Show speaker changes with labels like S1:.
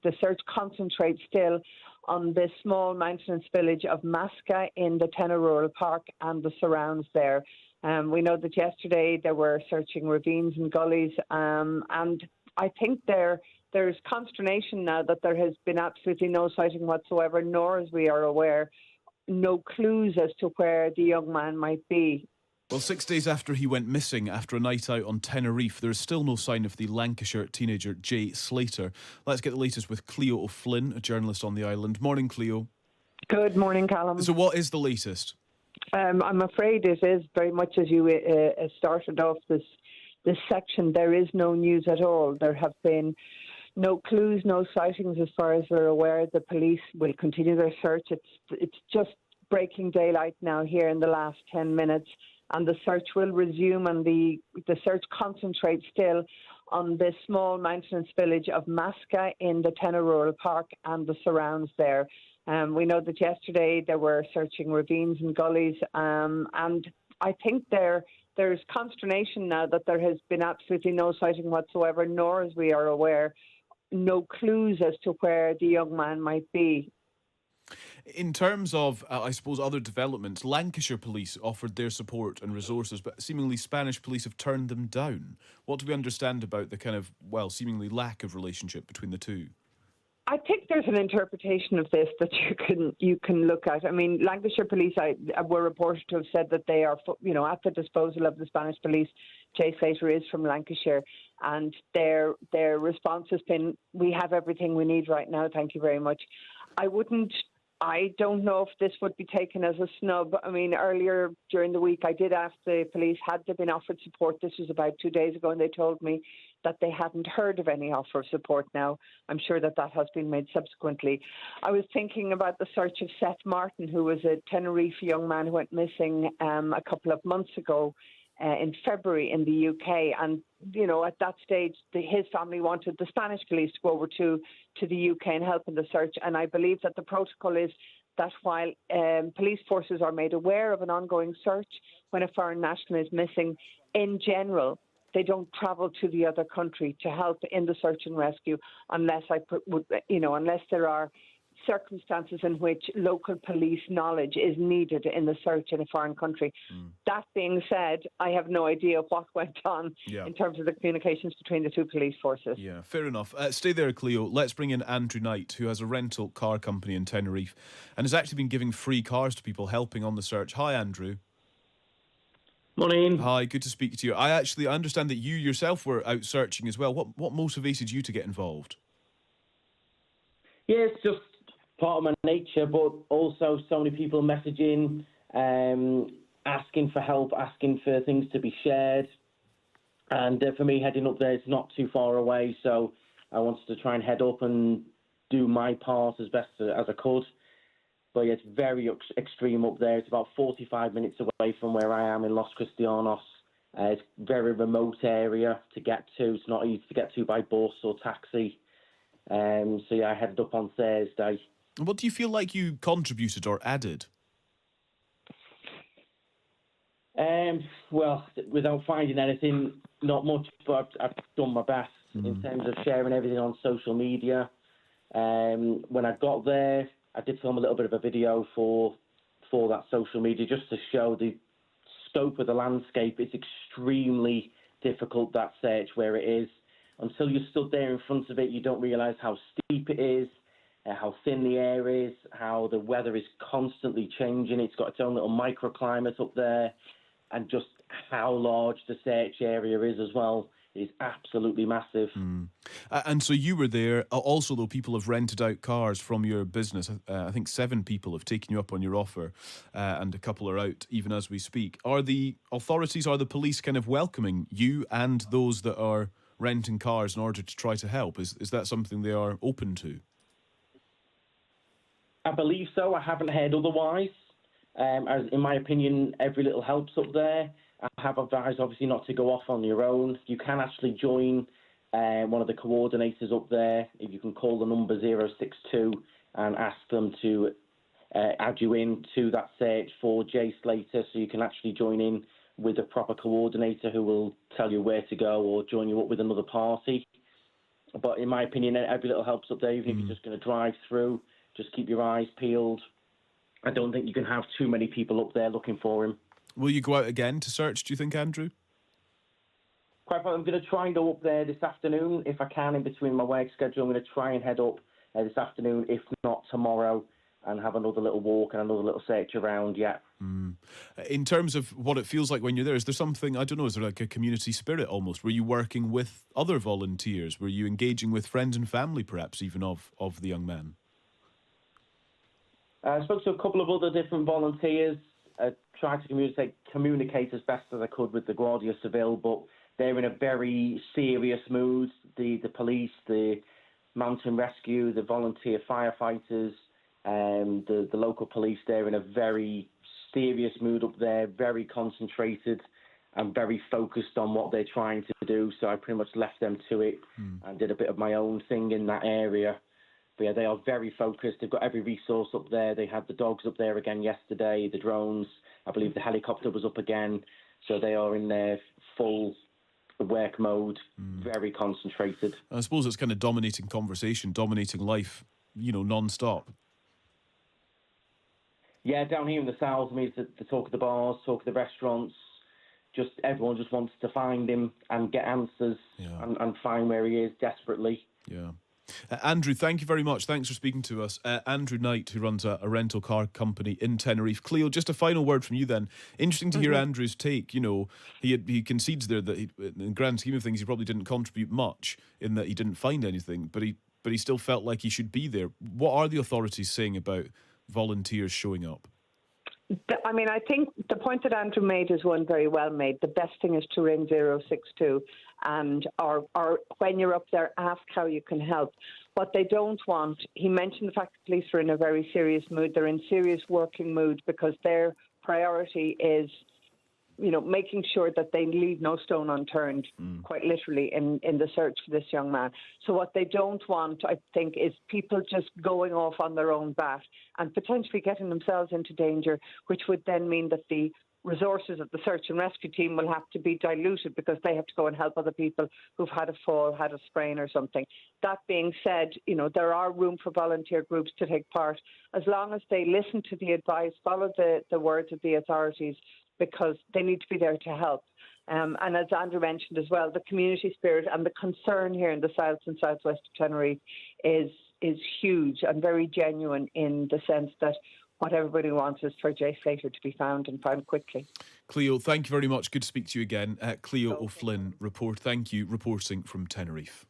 S1: the search concentrates still on the small mountainous village of Masca in the Tenerife Rural Park and the surrounds there. We know that yesterday they were searching ravines and gullies, and I think there's consternation now that there has been absolutely no sighting whatsoever, nor, as we are aware, no clues as to where the young man might be.
S2: Well, 6 days after he went missing after a night out on Tenerife, there is still no sign of the Lancashire teenager Jay Slater. Let's get the latest with Clio O'Flynn, a journalist on the island. Morning, Clio.
S1: Good morning, Callum.
S2: So what is the latest?
S1: I'm afraid it is very much as you started off this section. There is no news at all. There have been no clues, no sightings as far as we're aware. The police will continue their search. It's just breaking daylight now here in the last 10 minutes. And the search will resume, and the search concentrates still on the small mountainous village of Masca in the Tenerife Rural Park and the surrounds there. We know that yesterday they were searching ravines and gullies, and I think there's consternation now that there has been absolutely no sighting whatsoever, nor, as we are aware, no clues as to where the young man might be.
S2: In terms of, I suppose, other developments, Lancashire police offered their support and resources, but seemingly Spanish police have turned them down. What do we understand about the kind of, seemingly lack of relationship between the two?
S1: I think there's an interpretation of this that you can look at. I mean, Lancashire police were reported to have said that they are, at the disposal of the Spanish police. Jay Slater is from Lancashire, and their response has been, "We have everything we need right now. Thank you very much." I don't know if this would be taken as a snub. I mean, earlier during the week, I did ask the police, had they been offered support? This was about 2 days ago, and they told me that they hadn't heard of any offer of support now. I'm sure that has been made subsequently. I was thinking about the search of Seth Martin, who was a Tenerife young man who went missing a couple of months ago in February in the UK. And, at that stage, his family wanted the Spanish police to go over to the UK and help in the search. And I believe that the protocol is that while police forces are made aware of an ongoing search when a foreign national is missing, in general, they don't travel to the other country to help in the search and rescue unless there are circumstances in which local police knowledge is needed in the search in a foreign country. That being said, I have no idea what went on in terms of the communications between the two police forces.
S2: Yeah, fair enough. Stay there, Clio. Let's bring in Andrew Knight, who has a rental car company in Tenerife and has actually been giving free cars to people helping on the search. Hi, Andrew.
S3: Morning.
S2: Hi, good to speak to you. I understand that you yourself were out searching as well. What motivated you to get involved?
S3: Yeah, it's just part of my nature, but also so many people messaging, asking for help, asking for things to be shared. And for me, heading up there, it's not too far away, so I wanted to try and head up and do my part as best as I could. But yeah, it's very extreme up there. It's about 45 minutes away from where I am in Los Cristianos. It's a very remote area to get to. It's not easy to get to by bus or taxi. So yeah, I headed up on Thursday.
S2: What do you feel like you contributed or added?
S3: Well, without finding anything, not much, but I've done my best in terms of sharing everything on social media. When I got there, I did film a little bit of a video for that social media just to show the scope of the landscape. It's extremely difficult, that search, where it is. Until you stood there in front of it, you don't realise how steep it is, how thin the air is, how the weather is constantly changing. It's got its own little microclimate up there, and just how large the search area is as well. Is absolutely massive.
S2: And so you were there. Also, though, people have rented out cars from your business. I think 7 people have taken you up on your offer, and a couple are out even as we speak. Are the authorities, are the police kind of welcoming you and those that are renting cars in order to try to help? Is that something they are open to?
S3: I believe so. I haven't heard otherwise. As in my opinion, every little helps up there. I have advised, obviously, not to go off on your own. You can actually join one of the coordinators up there. If you can call the number 062 and ask them to add you in to that search for Jay Slater, so you can actually join in with a proper coordinator who will tell you where to go or join you up with another party. But in my opinion, every little helps up there, even if you're just going to drive through, just keep your eyes peeled. I don't think you can have too many people up there looking for him.
S2: Will you go out again to search, do you think, Andrew?
S3: Quite frankly, I'm going to try and go up there this afternoon if I can in between my work schedule. I'm going to try and head up this afternoon, if not tomorrow, and have another little walk and another little search around, yeah.
S2: In terms of what it feels like when you're there, is there something, I don't know, is there like a community spirit almost? Were you working with other volunteers? Were you engaging with friends and family, perhaps, even of the young man?
S3: I spoke to a couple of other different volunteers. I tried to communicate as best as I could with the Guardia Civil, but they're in a very serious mood. The police, the mountain rescue, the volunteer firefighters, the local police, they're in a very serious mood up there, very concentrated and very focused on what they're trying to do. So I pretty much left them to it and did a bit of my own thing in that area. But yeah, they are very focused. They've got every resource up there. They had the dogs up there again yesterday, the drones. I believe the helicopter was up again. So they are in their full work mode, very concentrated.
S2: I suppose it's kind of dominating conversation, dominating life, non-stop.
S3: Yeah, down here in the south, I mean, the talk of the bars, talk of the restaurants, just everyone just wants to find him and get answers and find where he is desperately.
S2: Yeah. Andrew, thank you very much. Thanks for speaking to us. Andrew Knight, who runs a rental car company in Tenerife. Clio, just a final word from you then. Interesting to hear Andrew's take. He concedes there that in the grand scheme of things, he probably didn't contribute much in that he didn't find anything, but he still felt like he should be there. What are the authorities saying about volunteers showing up?
S1: I mean, I think the point that Andrew made is one very well made. The best thing is to ring 062 or when you're up there, ask how you can help. What they don't want, he mentioned the fact that police are in a very serious mood. They're in serious working mood because their priority is, making sure that they leave no stone unturned, quite literally, in the search for this young man. So what they don't want, I think, is people just going off on their own bat and potentially getting themselves into danger, which would then mean that the resources of the search and rescue team will have to be diluted because they have to go and help other people who've had a fall, had a sprain or something. That being said, there are room for volunteer groups to take part as long as they listen to the advice, follow the words of the authorities, because they need to be there to help. And as Andrew mentioned as well, the community spirit and the concern here in the south and southwest of Tenerife is huge and very genuine, in the sense that what everybody wants is for Jay Slater to be found and found quickly.
S2: Clio, thank you very much. Good to speak to you again. Clio O'Flynn, reporting from Tenerife.